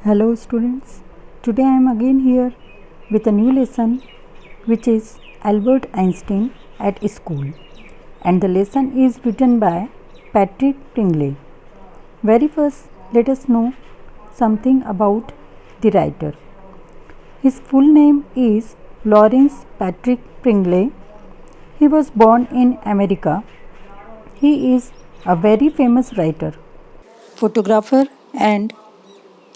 Hello students, today I am again here with a new lesson which is Albert Einstein at school, and the lesson is written by Patrick Pringle. Very first let us know something about the writer. His full name is Lawrence Patrick Pringle. He was born in America. He is a very famous writer, photographer and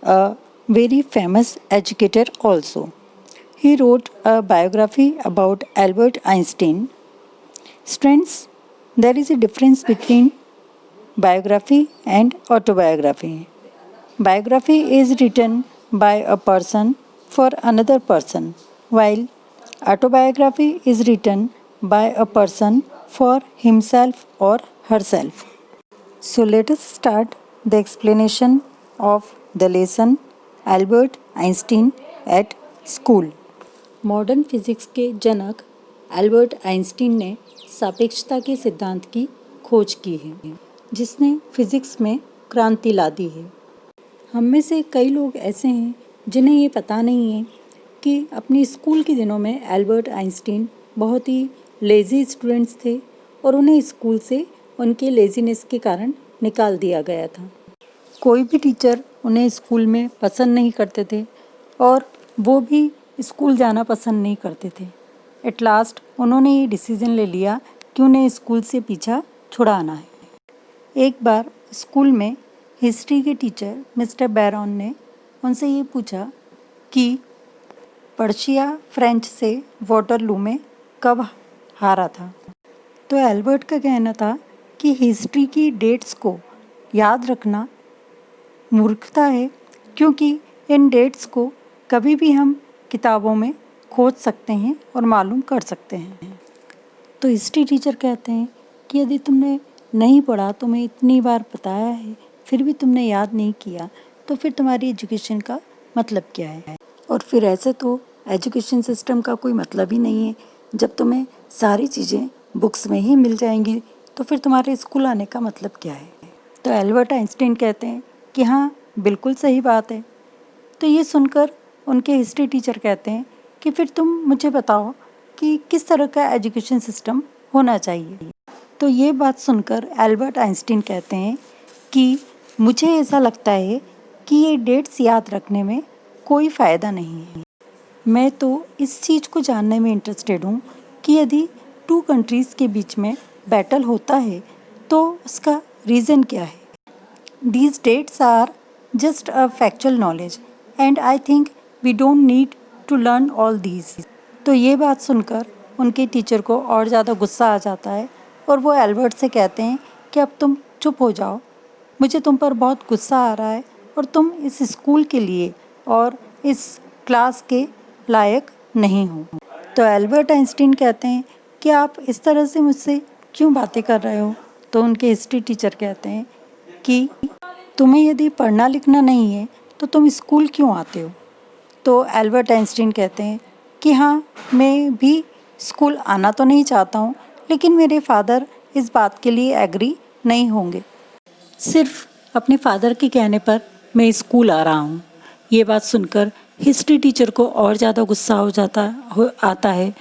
a very famous educator also. He wrote a biography about Albert Einstein. Students, there is a difference between biography and autobiography. Biography is written by a person for another person, while autobiography is written by a person for himself or herself. So let us start the explanation of the lesson Albert Einstein at school. Modern physics के जनक Albert Einstein ने सापेक्षता के सिद्धांत की खोज की है, जिसने फिजिक्स में क्रांति ला दी है। हम में से कई लोग ऐसे हैं जिन्हें ये पता नहीं है कि अपने स्कूल के दिनों में एल्बर्ट आइंस्टीन बहुत ही लेज़ी स्टूडेंट्स थे और उन्हें स्कूल से उनके लेज़ीनेस के कारण निकाल दिया गया था। कोई भी टीचर उन्हें स्कूल में पसंद नहीं करते थे और वो भी स्कूल जाना पसंद नहीं करते थे। एट लास्ट उन्होंने ये डिसीज़न ले लिया कि उन्हें स्कूल से पीछा छुड़ाना है। एक बार स्कूल में हिस्ट्री के टीचर मिस्टर बैरॉन ने उनसे ये पूछा कि पर्शिया फ्रेंच से वाटरलू में कब हारा था। तो एल्बर्ट का कहना था कि हिस्ट्री की डेट्स को याद रखना मूर्खता है, क्योंकि इन डेट्स को कभी भी हम किताबों में खोज सकते हैं और मालूम कर सकते हैं। तो हिस्ट्री टीचर कहते हैं कि यदि तुमने नहीं पढ़ा, तुम्हें इतनी बार बताया है, फिर भी तुमने याद नहीं किया, तो फिर तुम्हारी एजुकेशन का मतलब क्या है। और फिर ऐसे तो एजुकेशन सिस्टम का कोई मतलब ही नहीं है। जब तुम्हें सारी चीज़ें बुक्स में ही मिल जाएंगी, तो फिर तुम्हारे स्कूल आने का मतलब क्या है। तो एल्बर्ट आइंस्टीन कहते हैं कि हाँ, बिल्कुल सही बात है। तो ये सुनकर उनके हिस्ट्री टीचर कहते हैं कि फिर तुम मुझे बताओ कि किस तरह का एजुकेशन सिस्टम होना चाहिए। तो ये बात सुनकर एल्बर्ट आइंस्टीन कहते हैं कि मुझे ऐसा लगता है कि ये डेट्स याद रखने में कोई फ़ायदा नहीं है। मैं तो इस चीज़ को जानने में इंटरेस्टेड हूँ कि यदि टू कंट्रीज़ के बीच में बैटल होता है तो उसका रीज़न क्या है। These dates are just a factual knowledge and I think we don't need to learn all these. तो ये बात सुनकर उनके टीचर को और ज़्यादा गुस्सा आ जाता है और वो एल्बर्ट से कहते हैं कि अब तुम चुप हो जाओ, मुझे तुम पर बहुत गुस्सा आ रहा है और तुम इस स्कूल के लिए और इस क्लास के लायक नहीं हो। तो एल्बर्ट आइंस्टीन कहते हैं कि आप इस तरह से मुझसे क्यों बातें कर रहे हो। तो उनके हिस्ट्री टीचर कहते हैं कि तुम्हें यदि पढ़ना लिखना नहीं है तो तुम स्कूल क्यों आते हो। तो एल्बर्ट आइंस्टीन कहते हैं कि हाँ, मैं भी स्कूल आना तो नहीं चाहता हूँ, लेकिन मेरे फादर इस बात के लिए एग्री नहीं होंगे। सिर्फ अपने फादर के कहने पर मैं स्कूल आ रहा हूँ। ये बात सुनकर हिस्ट्री टीचर को और ज़्यादा गुस्सा आता है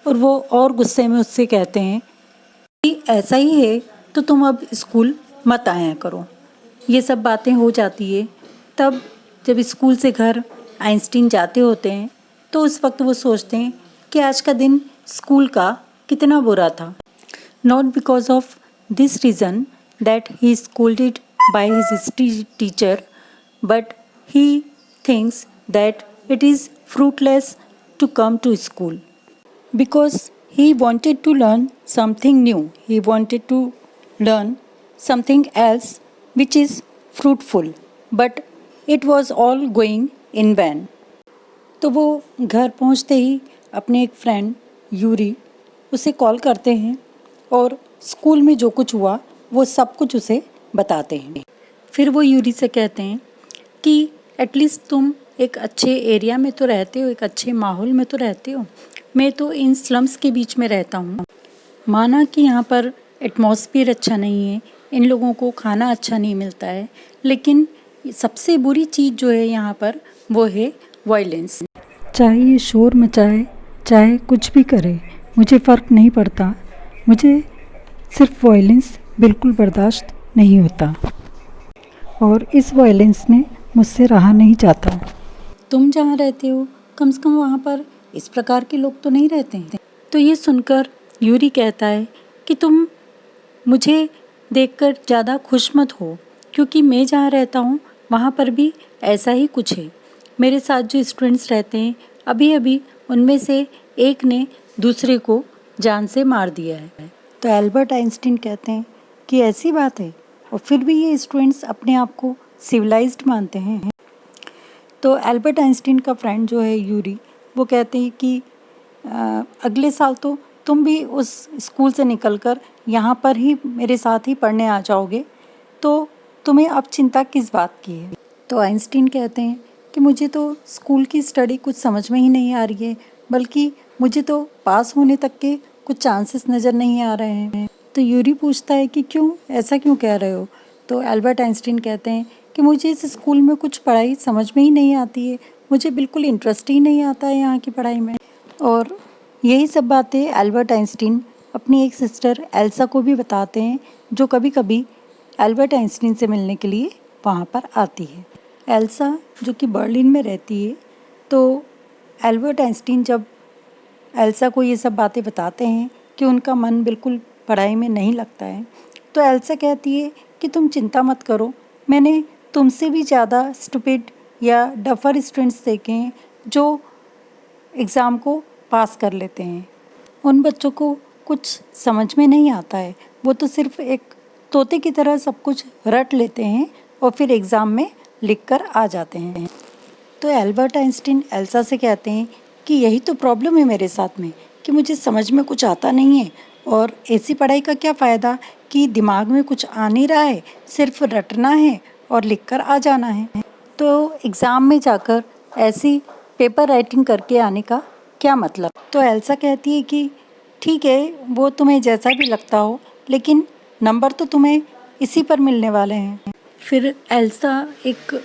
और वो और गुस्से में उससे कहते हैं कि ऐसा ही है तो तुम अब स्कूल मत आया करो। ये सब बातें हो जाती है। तब जब स्कूल से घर आइंस्टीन जाते होते हैं तो उस वक्त वो सोचते हैं कि आज का दिन स्कूल का कितना बुरा था। Not because of this reason that he scolded by his history teacher, but he thinks that it is fruitless to come to school because he wanted to learn something new. He wanted to learn something else which is fruitful, but it was all going in vain. तो वो घर पहुंचते ही अपने एक friend Yuri उसे call करते हैं और स्कूल में जो कुछ हुआ वो सब कुछ उसे बताते हैं। फिर वो यूरी से कहते हैं कि एटलीस्ट तुम एक अच्छे एरिया में तो रहते हो, एक अच्छे माहौल में तो रहते हो। मैं तो इन स्लम्स के बीच में रहता हूँ। माना कि यहाँ पर एटमॉस्फेयर अच्छा नहीं है, इन लोगों को खाना अच्छा नहीं मिलता है, लेकिन सबसे बुरी चीज़ जो है यहाँ पर वो है वायलेंस। चाहे ये शोर मचाए, चाहे कुछ भी करे, मुझे फ़र्क नहीं पड़ता। मुझे सिर्फ वायलेंस बिल्कुल बर्दाश्त नहीं होता और इस वायलेंस में मुझसे रहा नहीं जाता। तुम जहाँ रहते हो कम से कम वहाँ पर इस प्रकार के लोग तो नहीं रहते हैं। तो ये सुनकर यूरी कहता है कि तुम मुझे देखकर ज़्यादा खुश मत हो, क्योंकि मैं जहाँ रहता हूँ वहाँ पर भी ऐसा ही कुछ है। मेरे साथ जो स्टूडेंट्स रहते हैं अभी अभी उनमें से एक ने दूसरे को जान से मार दिया है। तो एल्बर्ट आइंस्टीन कहते हैं कि ऐसी बात है और फिर भी ये स्टूडेंट्स अपने आप को सिविलाइज्ड मानते हैं। तो एल्बर्ट आइंस्टीन का फ्रेंड जो है यूरी, वो कहते हैं कि अगले साल तो तुम भी उस स्कूल से निकलकर यहाँ पर ही मेरे साथ ही पढ़ने आ जाओगे, तो तुम्हें अब चिंता किस बात की है। तो आइंस्टीन कहते हैं कि मुझे तो स्कूल की स्टडी कुछ समझ में ही नहीं आ रही है, बल्कि मुझे तो पास होने तक के कुछ चांसेस नज़र नहीं आ रहे हैं। तो यूरी पूछता है कि क्यों, ऐसा क्यों कह रहे हो। तो एल्बर्ट आइंस्टीन कहते हैं कि मुझे इस स्कूल में कुछ पढ़ाई समझ में ही नहीं आती है, मुझे बिल्कुल इंटरेस्ट ही नहीं आता है यहाँ की पढ़ाई में। और यही सब बातें एल्बर्ट आइंस्टीन अपनी एक सिस्टर एल्सा को भी बताते हैं, जो कभी कभी एल्बर्ट आइंस्टीन से मिलने के लिए वहाँ पर आती है। एल्सा जो कि बर्लिन में रहती है, तो एल्बर्ट आइंस्टीन जब एल्सा को ये सब बातें बताते हैं कि उनका मन बिल्कुल पढ़ाई में नहीं लगता है, तो एल्सा कहती है कि तुम चिंता मत करो, मैंने तुमसे भी ज़्यादा स्टूपिड या डफर स्टूडेंट्स देखे हैं जो एग्ज़ाम को पास कर लेते हैं। उन बच्चों को कुछ समझ में नहीं आता है, वो तो सिर्फ एक तोते की तरह सब कुछ रट लेते हैं और फिर एग्ज़ाम में लिख कर आ जाते हैं। तो एल्बर्ट आइंस्टीन एल्सा से कहते हैं कि यही तो प्रॉब्लम है मेरे साथ में, कि मुझे समझ में कुछ आता नहीं है और ऐसी पढ़ाई का क्या फ़ायदा कि दिमाग में कुछ आ नहीं रहा है, सिर्फ रटना है और लिख कर आ जाना है। तो एग्ज़ाम में जाकर ऐसी पेपर राइटिंग करके आने का क्या मतलब। तो एल्सा कहती है कि ठीक है, वो तुम्हें जैसा भी लगता हो, लेकिन नंबर तो तुम्हें इसी पर मिलने वाले हैं। फिर एल्सा एक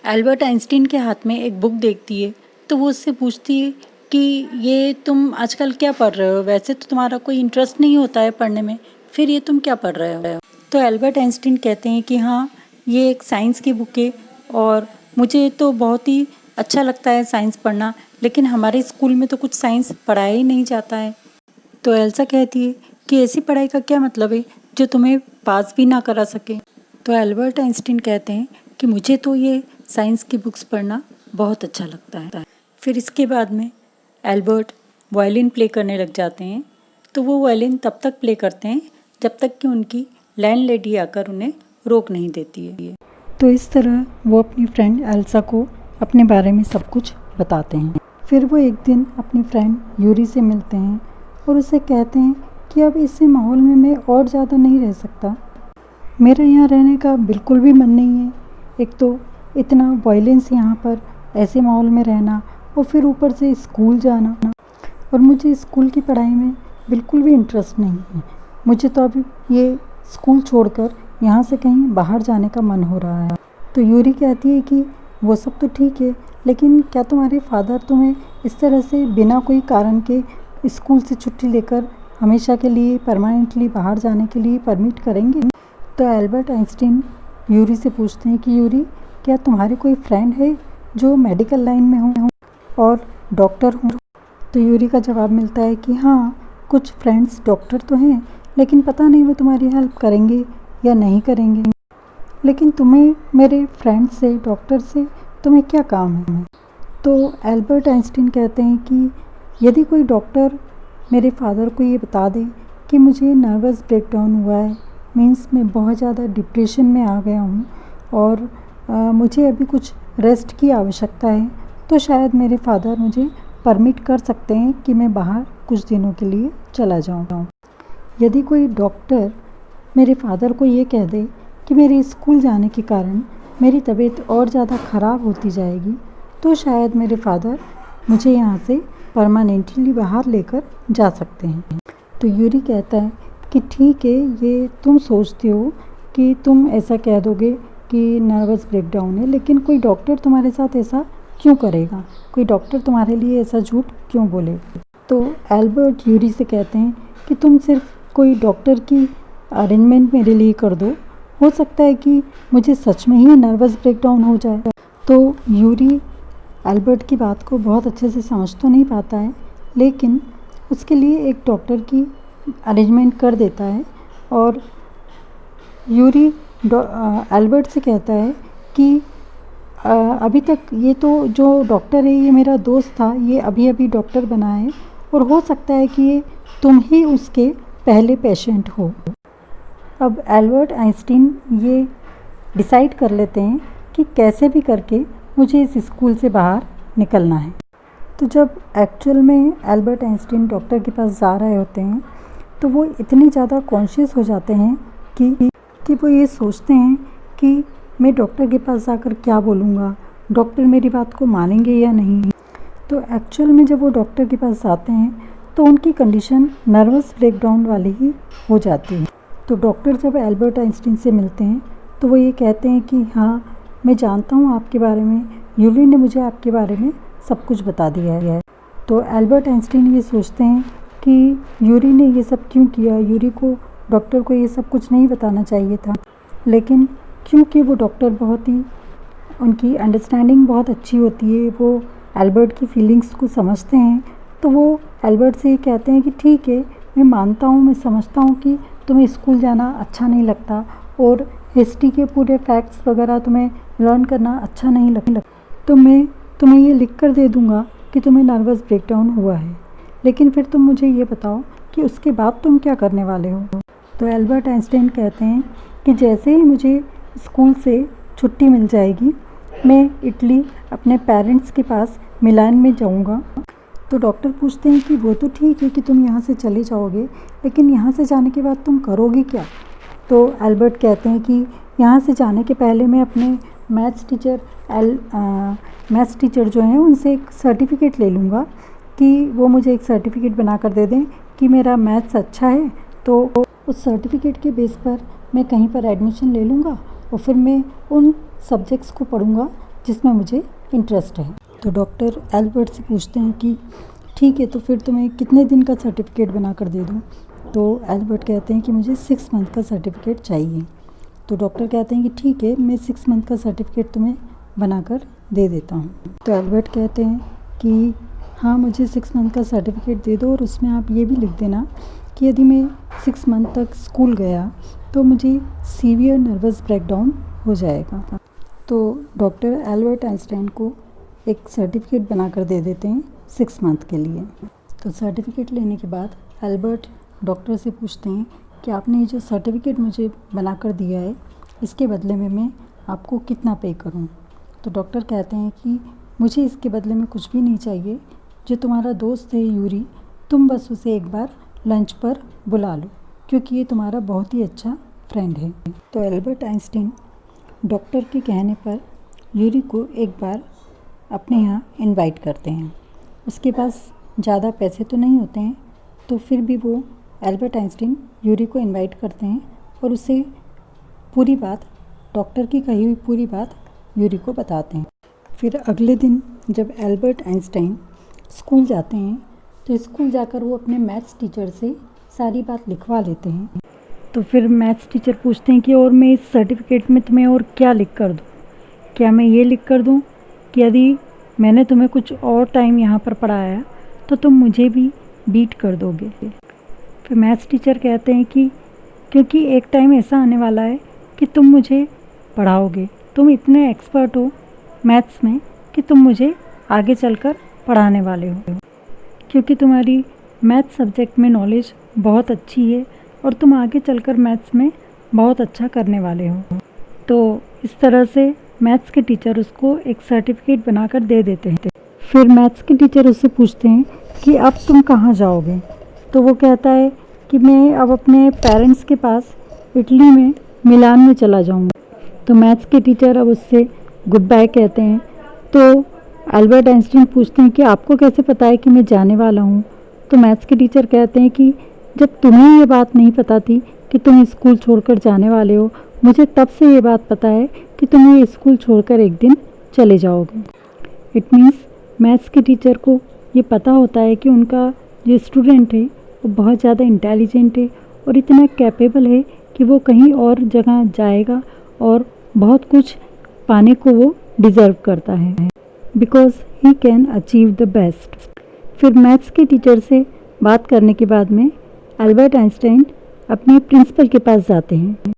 एल्बर्ट आइंस्टीन के हाथ में एक बुक देखती है, तो वो उससे पूछती है कि ये तुम आजकल क्या पढ़ रहे हो, वैसे तो तुम्हारा कोई इंटरेस्ट नहीं होता है पढ़ने में, फिर ये तुम क्या पढ़ रहे हो। तो एल्बर्ट आइंस्टीन कहते हैं कि हाँ, ये एक साइंस की बुक है और मुझे तो बहुत ही अच्छा लगता है साइंस पढ़ना, लेकिन हमारे स्कूल में तो कुछ साइंस पढ़ाया ही नहीं जाता है। तो एल्सा कहती है कि ऐसी पढ़ाई का क्या मतलब है जो तुम्हें पास भी ना करा सके। तो एल्बर्ट आइंस्टीन कहते हैं कि मुझे तो ये साइंस की बुक्स पढ़ना बहुत अच्छा लगता है। फिर इसके बाद में एल्बर्ट वायलिन प्ले करने लग जाते हैं। तो वो वायलिन तब तक प्ले करते हैं जब तक कि उनकी लैंडलेडी आकर उन्हें रोक नहीं देती है। तो इस तरह वो अपनी फ्रेंड एल्सा को अपने बारे में सब कुछ बताते हैं। फिर वो एक दिन अपनी फ्रेंड यूरी से मिलते हैं और उसे कहते हैं कि अब इस माहौल में मैं और ज़्यादा नहीं रह सकता, मेरा यहाँ रहने का बिल्कुल भी मन नहीं है। एक तो इतना वायलेंस यहाँ पर, ऐसे माहौल में रहना और फिर ऊपर से स्कूल जाना, और मुझे स्कूल की पढ़ाई में बिल्कुल भी इंटरेस्ट नहीं है। मुझे तो अभी ये स्कूल छोड़कर यहाँ से कहीं बाहर जाने का मन हो रहा है। तो यूरी कहती है कि वो सब तो ठीक है, लेकिन क्या तुम्हारे फादर तुम्हें इस तरह से बिना कोई कारण के स्कूल से छुट्टी लेकर हमेशा के लिए परमानेंटली बाहर जाने के लिए परमिट करेंगे। तो एल्बर्ट आइंस्टीन यूरी से पूछते हैं कि यूरी, क्या तुम्हारे कोई फ्रेंड है जो मेडिकल लाइन में हो और डॉक्टर हो। तो यूरी का जवाब मिलता है कि हाँ, कुछ फ्रेंड्स डॉक्टर तो हैं, लेकिन पता नहीं वो तुम्हारी हेल्प करेंगे या नहीं करेंगे। लेकिन तुम्हें मेरे फ्रेंड से, डॉक्टर से तुम्हें क्या काम है। तो एल्बर्ट आइंस्टीन कहते हैं कि यदि कोई डॉक्टर मेरे फादर को ये बता दे कि मुझे नर्वस ब्रेकडाउन हुआ है, मीन्स मैं बहुत ज़्यादा डिप्रेशन में आ गया हूँ और मुझे अभी कुछ रेस्ट की आवश्यकता है, तो शायद मेरे फादर मुझे परमिट कर सकते हैं कि मैं बाहर कुछ दिनों के लिए चला जाऊँ। यदि कोई डॉक्टर मेरे फादर को ये कह दे कि मेरे स्कूल जाने के कारण मेरी तबीयत और ज़्यादा ख़राब होती जाएगी, तो शायद मेरे फादर मुझे यहाँ से परमानेंटली बाहर लेकर जा सकते हैं। तो यूरी कहता है कि ठीक है, ये तुम सोचते हो कि तुम ऐसा कह दोगे कि नर्वस ब्रेकडाउन है, लेकिन कोई डॉक्टर तुम्हारे साथ ऐसा क्यों करेगा, कोई डॉक्टर तुम्हारे लिए ऐसा झूठ क्यों बोलेगा। तो एल्बर्ट यूरी से कहते हैं कि तुम सिर्फ कोई डॉक्टर की अरेंजमेंट मेरे लिए कर दो, हो सकता है कि मुझे सच में ही नर्वस ब्रेकडाउन हो जाए। तो यूरी एल्बर्ट की बात को बहुत अच्छे से समझ तो नहीं पाता है, लेकिन उसके लिए एक डॉक्टर की अरेंजमेंट कर देता है। और यूरी एल्बर्ट से कहता है कि अभी तक ये तो जो डॉक्टर है ये मेरा दोस्त था, ये अभी अभी डॉक्टर बना है और हो सकता है कि ये तुम ही उसके पहले पेशेंट हो। अब एल्बर्ट आइंस्टीन ये डिसाइड कर लेते हैं कि कैसे भी करके मुझे इस स्कूल से बाहर निकलना है। तो जब एक्चुअल में एल्बर्ट आइंस्टीन डॉक्टर के पास जा रहे होते हैं तो वो इतने ज़्यादा कॉन्शियस हो जाते हैं कि वो ये सोचते हैं कि मैं डॉक्टर के पास जाकर क्या बोलूँगा, डॉक्टर मेरी बात को मानेंगे या नहीं। तो एक्चुअल में जब वो डॉक्टर के पास जाते हैं तो उनकी कंडीशन नर्वस ब्रेकडाउन वाली ही हो जाती है। तो डॉक्टर जब एल्बर्ट आइंस्टीन से मिलते हैं तो वो ये कहते हैं कि हाँ, मैं जानता हूँ आपके बारे में, यूरी ने मुझे आपके बारे में सब कुछ बता दिया है। तो एल्बर्ट आइंस्टीन ये सोचते हैं कि यूरी ने ये सब क्यों किया, यूरी को डॉक्टर को ये सब कुछ नहीं बताना चाहिए था। लेकिन क्योंकि वो डॉक्टर बहुत ही, उनकी अंडरस्टैंडिंग बहुत अच्छी होती है, वो एल्बर्ट की फीलिंग्स को समझते हैं, तो वो एल्बर्ट से ये कहते हैं कि ठीक है, मैं मानता हूँ, मैं समझता हूँ कि तुम्हें स्कूल जाना अच्छा नहीं लगता और हिस्ट्री के पूरे फैक्ट्स वगैरह तुम्हें लर्न करना अच्छा नहीं लगता, तो मैं तुम्हें ये लिख कर दे दूँगा कि तुम्हें नर्वस ब्रेकडाउन हुआ है, लेकिन फिर तुम मुझे ये बताओ कि उसके बाद तुम क्या करने वाले हो। तो एल्बर्ट आइंस्टाइन कहते हैं कि जैसे ही मुझे स्कूल से छुट्टी मिल जाएगी मैं इटली अपने पेरेंट्स के पास मिलान में जाऊंगा। तो डॉक्टर पूछते हैं कि वो तो ठीक है कि तुम यहाँ से चले जाओगे, लेकिन यहाँ से जाने के बाद तुम करोगे क्या। तो एल्बर्ट कहते हैं कि यहाँ से जाने के पहले मैं अपने मैथ्स टीचर जो हैं उनसे एक सर्टिफिकेट ले लूँगा कि वो मुझे एक सर्टिफिकेट बना कर दे दें कि मेरा मैथ्स अच्छा है। तो उस सर्टिफिकेट के बेस पर मैं कहीं पर एडमिशन ले लूँगा और फिर मैं उन सब्जेक्ट्स को पढ़ूँगा जिसमें मुझे इंटरेस्ट है। तो डॉक्टर एल्बर्ट से पूछते हैं कि ठीक है, तो फिर तुम्हें कितने दिन का सर्टिफिकेट बना कर दे दूँ। तो एल्बर्ट कहते हैं कि मुझे 6 मंथ का सर्टिफिकेट चाहिए। तो डॉक्टर कहते हैं कि ठीक है, मैं 6 मंथ का सर्टिफिकेट तुम्हें बना कर दे देता हूँ। तो एल्बर्ट कहते हैं कि हाँ, मुझे 6 मंथ का सर्टिफिकेट दे दो और उसमें आप ये भी लिख देना कि यदि मैं 6 मंथ तक स्कूल गया तो मुझे सीवियर नर्वस ब्रेकडाउन हो जाएगा। तो डॉक्टर एल्बर्ट आइंस्टाइन को एक सर्टिफिकेट बना कर दे देते हैं 6 मंथ के लिए। तो सर्टिफिकेट लेने के बाद एल्बर्ट डॉक्टर से पूछते हैं कि आपने ये जो सर्टिफिकेट मुझे बना कर दिया है इसके बदले में मैं आपको कितना पे करूं। तो डॉक्टर कहते हैं कि मुझे इसके बदले में कुछ भी नहीं चाहिए, जो तुम्हारा दोस्त है यूरी, तुम बस उसे एक बार लंच पर बुला लो क्योंकि ये तुम्हारा बहुत ही अच्छा फ्रेंड है। तो एल्बर्ट आइंस्टीन डॉक्टर के कहने पर यूरी को एक बार अपने यहाँ इनवाइट करते हैं। उसके पास ज़्यादा पैसे तो नहीं होते हैं, तो फिर भी वो एल्बर्ट आइंस्टीन यूरी को इनवाइट करते हैं और उसे पूरी बात, डॉक्टर की कही हुई पूरी बात यूरी को बताते हैं। फिर अगले दिन जब एल्बर्ट आइंस्टाइन स्कूल जाते हैं तो स्कूल जाकर वो अपने मैथ्स टीचर से सारी बात लिखवा लेते हैं। तो फिर मैथ्स टीचर पूछते हैं कि और मैं इस सर्टिफिकेट में तुम्हें और क्या लिख कर दूँ, क्या मैं ये लिख कर दूँ कि यदि मैंने तुम्हें कुछ और टाइम यहाँ पर पढ़ाया तो तुम मुझे भी बीट कर दोगे। फिर मैथ्स टीचर कहते हैं कि क्योंकि एक टाइम ऐसा आने वाला है कि तुम मुझे पढ़ाओगे, तुम इतने एक्सपर्ट हो मैथ्स में कि तुम मुझे आगे चलकर पढ़ाने वाले हो, क्योंकि तुम्हारी मैथ्स सब्जेक्ट में नॉलेज बहुत अच्छी है और तुम आगे चलकर मैथ्स में बहुत अच्छा करने वाले हो। तो इस तरह से मैथ्स के टीचर उसको एक सर्टिफिकेट बनाकर दे देते हैं। फिर मैथ्स के टीचर उससे पूछते हैं कि अब तुम कहाँ जाओगे। तो वो कहता है कि मैं अब अपने पेरेंट्स के पास इटली में मिलान में चला जाऊँगा। तो मैथ्स के टीचर अब उससे गुड बाय कहते हैं। तो एल्बर्ट आइंस्टीन पूछते हैं कि आपको कैसे पता है कि मैं जाने वाला हूँ। तो मैथ्स के टीचर कहते हैं कि जब तुम्हें ये बात नहीं पता थी कि तुम स्कूल छोड़कर जाने वाले हो मुझे तब से ये बात पता है कि तुम ये स्कूल छोड़कर एक दिन चले जाओगे। इट मीन्स मैथ्स के टीचर को ये पता होता है कि उनका जो स्टूडेंट है वो बहुत ज़्यादा इंटेलिजेंट है और इतना कैपेबल है कि वो कहीं और जगह जाएगा और बहुत कुछ पाने को वो डिज़र्व करता है, because he can achieve the best. फिर मैथ्स के टीचर से बात करने के बाद में एल्बर्ट आइंस्टाइन अपने प्रिंसिपल के पास जाते हैं।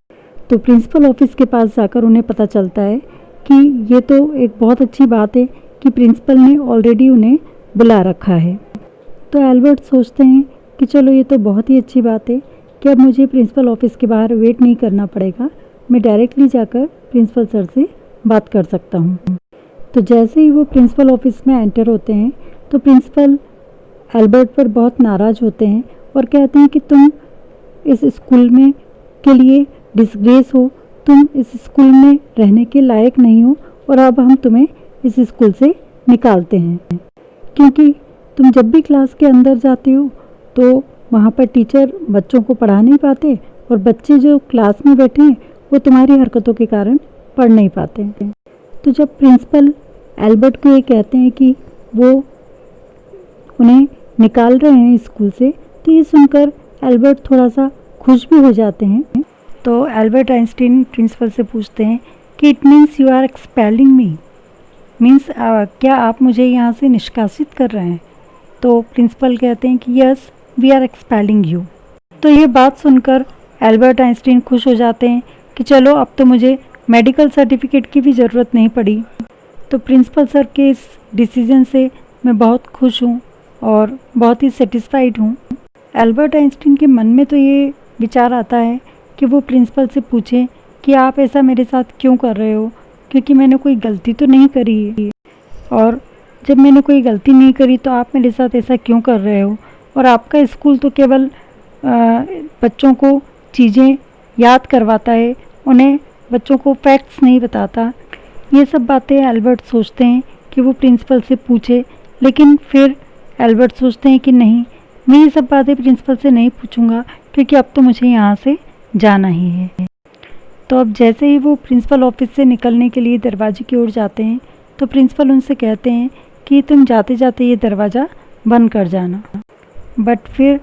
तो प्रिंसिपल ऑफिस के पास जाकर उन्हें पता चलता है कि ये तो एक बहुत अच्छी बात है कि प्रिंसिपल ने ऑलरेडी उन्हें बुला रखा है। तो एल्बर्ट सोचते हैं कि चलो ये तो बहुत ही अच्छी बात है कि अब मुझे प्रिंसिपल ऑफिस के बाहर वेट नहीं करना पड़ेगा, मैं डायरेक्टली जाकर प्रिंसिपल सर से बात कर सकता हूँ। तो जैसे ही वो प्रिंसिपल ऑफिस में एंटर होते हैं तो प्रिंसिपल एल्बर्ट पर बहुत नाराज़ होते हैं और कहते हैं कि तुम इस स्कूल में के लिए डिसग्रेस हो, तुम इस स्कूल में रहने के लायक नहीं हो और अब हम तुम्हें इस स्कूल से निकालते हैं, क्योंकि तुम जब भी क्लास के अंदर जाते हो तो वहाँ पर टीचर बच्चों को पढ़ा नहीं पाते और बच्चे जो क्लास में बैठे हैं वो तुम्हारी हरकतों के कारण पढ़ नहीं पाते हैं। तो जब प्रिंसिपल एल्बर्ट को ये कहते हैं कि वो उन्हें निकाल रहे हैं स्कूल से, तो ये सुनकर एल्बर्ट थोड़ा सा खुश भी हो जाते हैं। तो एल्बर्ट आइंस्टीन प्रिंसिपल से पूछते हैं कि it means you are expelling me, means क्या आप मुझे यहाँ से निष्कासित कर रहे हैं। तो प्रिंसिपल कहते हैं कि yes we are expelling you. तो ये बात सुनकर एल्बर्ट आइंस्टीन खुश हो जाते हैं कि चलो अब तो मुझे मेडिकल सर्टिफिकेट की भी ज़रूरत नहीं पड़ी। तो प्रिंसिपल सर के इस डिसीजन से मैं बहुत खुश हूँ और बहुत ही सेटिस्फाइड हूँ। एल्बर्ट आइंस्टीन के मन में तो ये विचार आता है कि वो प्रिंसिपल से पूछें कि आप ऐसा मेरे साथ क्यों कर रहे हो, क्योंकि मैंने कोई गलती तो नहीं करी, और जब मैंने कोई गलती नहीं करी तो आप मेरे साथ ऐसा क्यों कर रहे हो। और आपका स्कूल तो केवल बच्चों को चीज़ें याद करवाता है, उन्हें बच्चों को फैक्ट्स नहीं बताता। ये सब बातें एल्बर्ट सोचते हैं कि वो प्रिंसिपल से पूछे, लेकिन फिर एल्बर्ट सोचते हैं कि नहीं, मैं ये सब बातें प्रिंसिपल से नहीं पूछूंगा क्योंकि अब तो मुझे यहाँ से जाना ही है। तो अब जैसे ही वो प्रिंसिपल ऑफिस से निकलने के लिए दरवाजे की ओर जाते हैं तो प्रिंसिपल उनसे कहते हैं कि तुम जाते जाते ये दरवाज़ा बंद कर जाना। बट फिर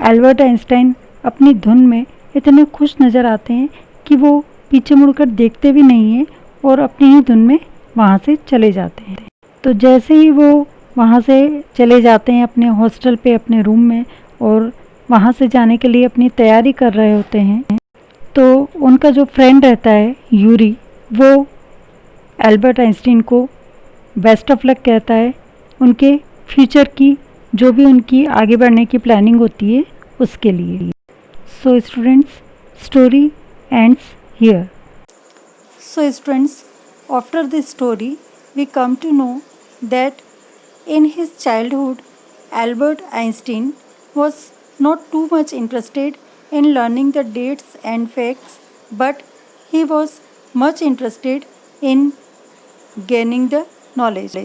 एल्बर्ट आइंस्टाइन अपनी धुन में इतने खुश नज़र आते हैं कि वो पीछे मुड़कर देखते भी नहीं हैं और अपनी ही धुन में वहाँ से चले जाते हैं। तो जैसे ही वो वहाँ से चले जाते हैं अपने हॉस्टल पे, अपने रूम में, और वहाँ से जाने के लिए अपनी तैयारी कर रहे होते हैं, तो उनका जो फ्रेंड रहता है यूरी, वो एल्बर्ट आइंस्टीन को बेस्ट ऑफ लक कहता है उनके फ्यूचर की जो भी उनकी आगे बढ़ने की प्लानिंग होती है उसके लिए। So students, story ends here. So students, after this story we come to know that in his childhood Albert Einstein was not too much interested in learning the dates and facts, but he was much interested in gaining the knowledge.